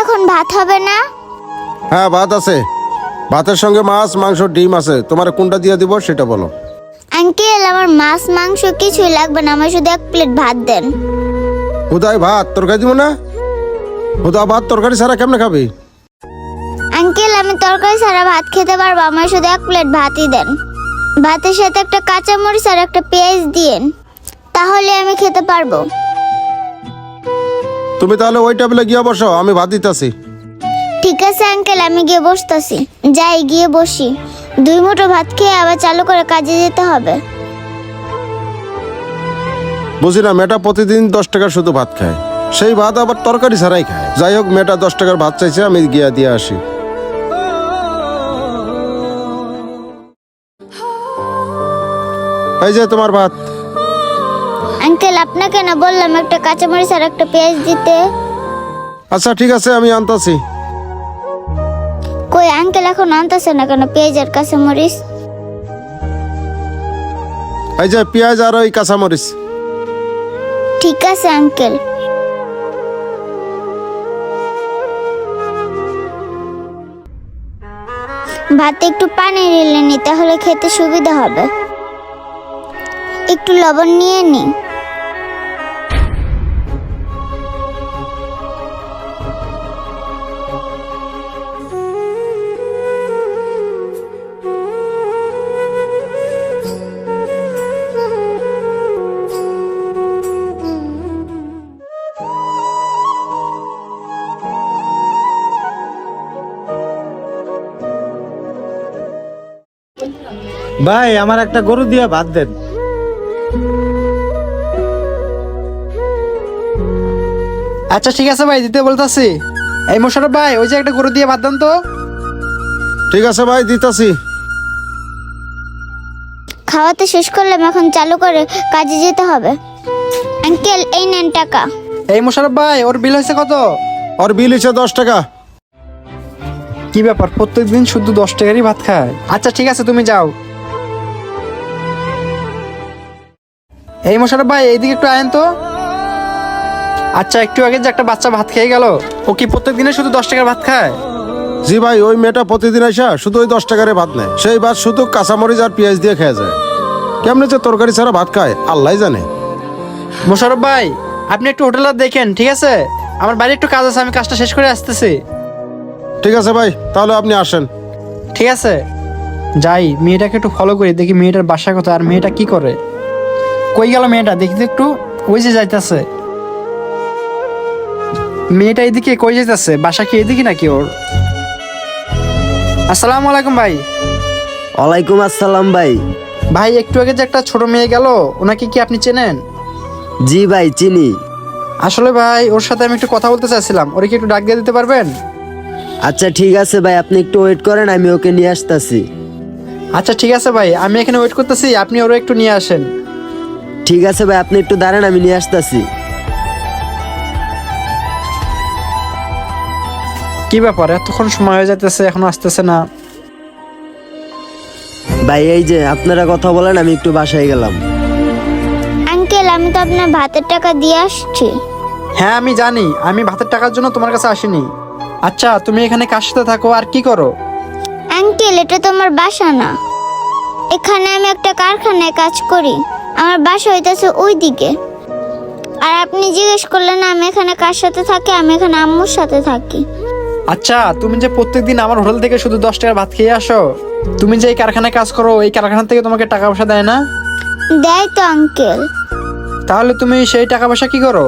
এখন ভাত হবে না? হ্যাঁ ভাত আছে, ভাতের সঙ্গে মাছ মাংস ডিম আছে। তোমার কোনটা দিয়ে দিব সেটা বলো। আঙ্কেল, আমার মাছ মাংস কিছুই লাগবে না, আমার শুধু 1 প্লেট ভাত দেন। হুদাই ভাত তরকারি দিব না? হুদা ভাত তরকারি ছাড়া কেমনে খাবি? আঙ্কেল, আমি তরকারি ছাড়া ভাত খেতে পারবো, আমার শুধু 1 প্লেট ভাতই দেন। ভাতের সাথে একটা কাঁচামরিচ আর একটা পেঁয়াজ দিয়েন, তাহলে আমি খেতে পারবো। তুমি তাহলে ওই টেবিলে গিয়ে বসো, আমি ভাত দিতেছি। ঠিক আছে আঙ্কেল, আমি গিয়ে বসতেছি। যাই গিয়ে বসি। 2 মুঠো ভাত খেয়ে আবার চালু করে কাজে যেতে হবে। বুঝি না, মেয়েটা প্রতিদিন 10 টাকার শুধু ভাত খায়, সেই ভাত আবার তরকারি ছাড়াই খায়। যাই হোক, মেয়েটা 10 টাকার ভাত চাইছে, আমি গিয়া দিয়ে আসি। এই যে তোমার ভাত। আঙ্কেল, আপনাকে না বললাম একটা কাঁচামরিচ আর একটা পেঁয়াজ দিতে? আচ্ছা ঠিক আছে, আমি আনতাছি। কই আঙ্কেল এখন আনতেছে না কেন পেঁয়াজ আর কাঁচামরিচ? এই যে পেঁয়াজ আর ওই কাঁচামরিচ। ঠিক আছে আঙ্কেল। ভাতে একটু পানি ঢেলে নি, তাহলে খেতে সুবিধা হবে। একটু লবণ নিয়ে নি। ভাই, আমার একটা গরু দিয়ে ভাত দেন। আচ্ছা ঠিক আছে ভাই, দিতে বলতাছি। এই মোশারফ ভাই, ওই যে একটা গরু দিয়ে ভাত দেন তো। ঠিক আছে ভাই, দিতাছি। খাওয়াতে শেষ করলাম, এখন চালু করে কাজে যেতে হবে। আঙ্কেল, এই নেন টাকা। এই মোশারফ ভাই, ওর বিল হয়েছে কত? ওর বিল হচ্ছে 10 টাকা। কি ব্যাপার, প্রত্যেকদিন শুধু 10 টাকারই ভাত খায়? আচ্ছা ঠিক আছে, তুমি যাও। এই মোশারফ ভাই, এইদিকে একটু আয়েন তো। আচ্ছা, একটু আগে যে একটা বাচ্চা ভাত খেয়ে গেল, ও কি প্রত্যেকদিনে শুধু 10 টাকার ভাত খায়? জি ভাই, ওই মেয়েটা প্রতিদিন আসা শুধু ওই 10 টাকারে ভাত নেয়, সেই ভাত শুধু কাঁচামরিচ আর পেঁয়াজ দিয়ে খেয়ে যায়। কেমনে যে তরকারি ছাড়া ভাত খায় আল্লাহ জানে। মোশারফ ভাই, আপনি একটু হোটেলে দেখেন, ঠিক আছে? আমার বাইরে একটু কাজ আছে, আমি কাজটা শেষ করে আসতেছি। ঠিক আছে ভাই, তাহলে আপনি আসেন। ঠিক আছে, যাই মেয়েটাকে একটু ফলো করি, দেখি মেয়েটার বাসা কোথায় আর মেয়েটা কি করে। কই গেল মেয়েটা, দেখি তো একটু। ওই যে যাইতেছে মেয়েটা, এদিকে কই যাইতেছে? বাসা কি এদিকে নাকি ওর? আসসালামু আলাইকুম ভাই। ওয়ালাইকুম আসসালাম ভাই। ভাই, একটু আগে যে একটা ছোট মেয়ে গেল, ওনাকে কি আপনি চেনেন? জি ভাই, চিনি। আসলে ভাই, ওর সাথে আমি একটু কথা বলতে চাইছিলাম, ওরে কি একটু ডাক দিয়ে দিতে পারবেন? আচ্ছা ঠিক আছে ভাই, আপনি একটু ওয়েট করেন, আমি ওকে নিয়ে আসতেছি। আচ্ছা ঠিক আছে ভাই, আমি এখানে ওয়েট করতেছি, আপনি ওরে একটু নিয়ে আসেন। ঠিক আছে ভাই, আপনি একটু দাঁড়ান, আমি নিয়ে আসতেছি। কি ব্যাপার, এতক্ষণ সময় হয়ে যাইতেছে এখনো আসতেছে না? ভাই এই যে আপনারা কথা বলেন, আমি একটু বাসায় গেলাম। আঙ্কেল, আমি তো আপনার ভাতের টাকা দিয়ে আসছি। হ্যাঁ আমি জানি, আমি ভাতের টাকার জন্য তোমার কাছে আসিনি। আচ্ছা, তুমি এখানে কার সাথে থাকো আর কি করো? আঙ্কেল, এটা তো আমার বাসা না, এখানে আমি একটা কারখানায় কাজ করি। আমার বাসা হইতেছে ওই দিকে। আর আপনি জিজ্ঞেস করলেন আমি এখানে কার সাথে থাকি, আমি এখানে আম্মুর সাথে থাকি। আচ্ছা, তুমি যে প্রত্যেকদিন আমার হোটেল থেকে শুধু 10 টাকার ভাত খেয়ে আসো, তুমি যে এই কারখানায় কাজ করো, এই কারখানা থেকে তোমাকে টাকা পয়সা দেয় না? দেয় তো আঙ্কেল। তাহলে তুমি সেই টাকা পয়সা কি করো?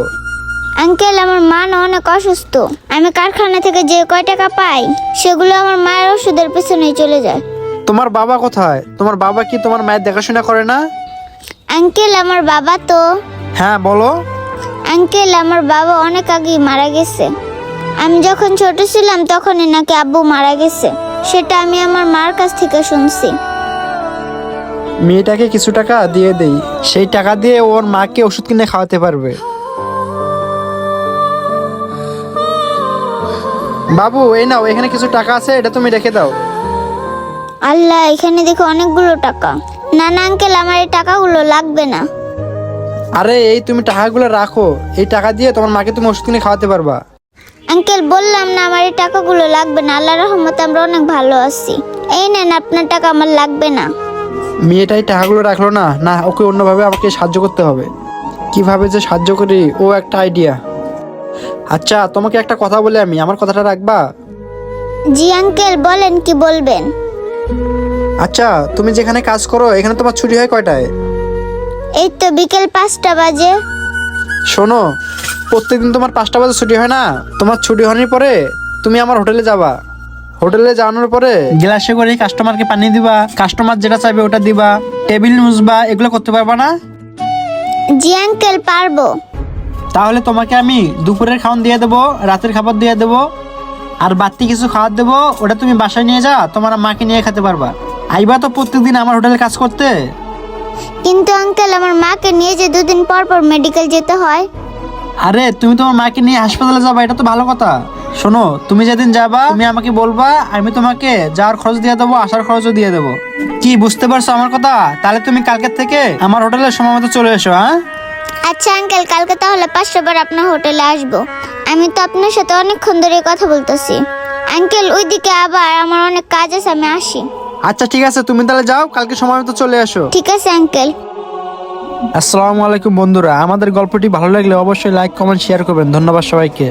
আঙ্কেল, আমার মা না অনেক অসুস্থ, আমি কারখানা থেকে যে কয় টাকা পাই সেগুলো আমার মায়ের ওষুধের পেছনেই চলে যায়। তোমার বাবা কোথায়? তোমার বাবা কি তোমার মায়ের দেখাশোনা করে না? আঙ্কেল, আমার বাবা তো। হ্যাঁ বলো। আঙ্কেল, আমার বাবা অনেক আগেই মারা গেছে। আমি যখন ছোট ছিলাম তখনই নাকি আব্বু মারা গেছে, সেটা আমি আমার মার কাছ থেকে শুনছি। মেয়েটাকে কিছু টাকা দিয়ে দেই, সেই টাকা দিয়ে ওর মাকে ওষুধ কিনে খাওয়াতে পারবে। বাবু, এই নাও, এখানে কিছু টাকা আছে, এটা তুমি রেখে দাও। আল্লাহ, এখানে দেখো অনেকগুলো টাকা। না না আঙ্কেল, আমার এই টাকাগুলো লাগবে না। আরে এই তুমি টাকাগুলো রাখো, এই টাকা দিয়ে তোমার মাকে তুমি ওষুধ কিনে খাওয়াতে পারবা। আঙ্কেল বললাম না আমার এই টাকাগুলো লাগবে না, আল্লাহর রহমতে আমরা অনেক ভালো আছি। এই নেন আপনার টাকা, আমার লাগবে না। মেয়েটাই টাকাগুলো রাখলো না, না ওকে অন্যভাবে আমাকে সাহায্য করতে হবে। কিভাবে যে সাহায্য করি ও একটা আইডিয়া। আচ্ছা তোমাকে একটা কথা বলে আমি, আমার কথাটা রাখবা? জি আঙ্কেল বলেন, কি বলবেন? আচ্ছা তুমি যেখানে কাজ করো এখানে তোমার ছুটি হয় কয়টায়? এই তো বিকেল 5টা বাজে। শোনো, প্রত্যেকদিন তোমার 5টা বাজে ছুটি হয় না? তোমার ছুটি হওয়ার পরে তুমি আমার হোটেলে যাবা। হোটেলে যাওয়ানোর পরে গ্লাসে করে কাস্টমারকে পানি দিবা, কাস্টমার যেটা চাইবে ওটা দিবা, টেবিল মুছবা, এগুলো করতে পারবা না? জি আঙ্কেল পারবো। তাহলে তোমাকে আমি দুপুরের খাওয়ান দিয়ে দেবো, রাতের খাবার দিয়ে দেবো, আর বাড়তি কিছু খাবার দেবো, ওটা তুমি বাসায় নিয়ে যা, তোমার মাকে নিয়ে খেতে পারবা। আইবা তো প্রত্যেকদিন আমার হোটেলে কাজ করতে? কিন্তু আঙ্কেল আমার মাকে নিয়ে যে 2 দিন পর পর মেডিকেল যেতে হয়। আরে তুমি তোমার মাকে নিয়ে হাসপাতালে যাবা, এটা তো ভালো কথা। শোনো, তুমি যেদিন যাবা তুমি আমাকে বলবা, আমি তোমাকে যাওয়ার খরচ দিয়ে দেবো, আসার খরচও দিয়ে দেবো। কি বুঝতে পারছো আমার কথা? তাহলে তুমি কালকে থেকে আমার হোটেলে সময় মতো চলে এসো। হ্যাঁ আচ্ছা আঙ্কেল, কালকে তাহলে 5টা বার আপনার হোটেলে আসবো। আমি তো আপনার সাথে অনেকক্ষণ ধরে কথা বলতেছি। আঙ্কেল ওইদিকে আবার আমার অনেক কাজ আছে, আমি আসি। আচ্ছা ঠিক আছে, তুমি তাহলে যাও, কালকে সময় মতো চলে এসো। ঠিক আছে আঙ্কেল। আসসালামু আলাইকুম বন্ধুরা, আমাদের গল্পটি ভালো লাগলে অবশ্যই লাইক কমেন্ট শেয়ার করবেন। ধন্যবাদ সবাইকে।